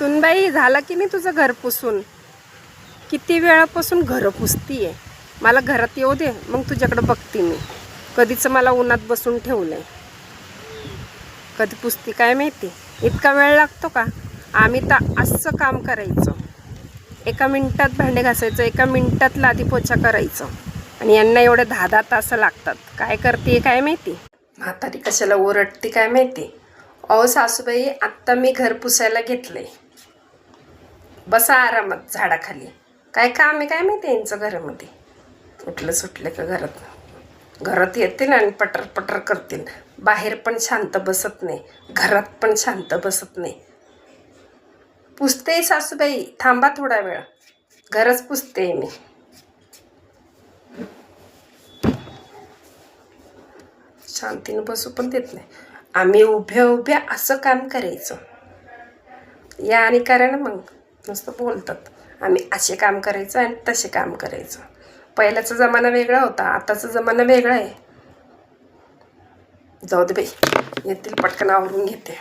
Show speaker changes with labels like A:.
A: सुनबाई, झालं की नाही तुझं घर पुसून? किती वेळापासून घर पुसतीये. मला घरात येऊ दे, मग तुझ्याकडे बघते मी. कधीच मला उन्हात बसून ठेवलंय. कधी पुसती काय माहिती. इतका वेळ लागतो का? आम्ही तर असं काम करायचं, 1 मिनिटात भांडे घासायचं, 1 मिनिटात लादी पोछा करायचं. आणि यांना एवढे 10-10 तास लागतात. काय करते काय माहिती. म्हातारी कशाला ओरडते काय माहिती. अहो सासूबाई, आत्ता मी घर पुसायला घेतलंय. बसा आरामात झाडाखाली. काय काम आहे काय माहिती यांचं घरामध्ये. उठलं सुटले का घरात येतील आणि पटर पटर करतील. बाहेर पण शांत बसत नाही, घरात पण शांत बसत नाही. पुसते सासूबाई, थांबा थोडा वेळ, घरच पुसते मी. शांतीने बसू पण देत नाही. आम्ही उभ्या उभ्या असं काम करायचं. या आणि करा ना मग. नुसतं बोलतात. आम्ही असे काम करायचं आणि तसे काम करायचं. पहिल्याचा जमाना वेगळा होता, आताचा जमाना वेगळा आहे. जाऊ दे बाई, येतील पटकन आवरून घेते.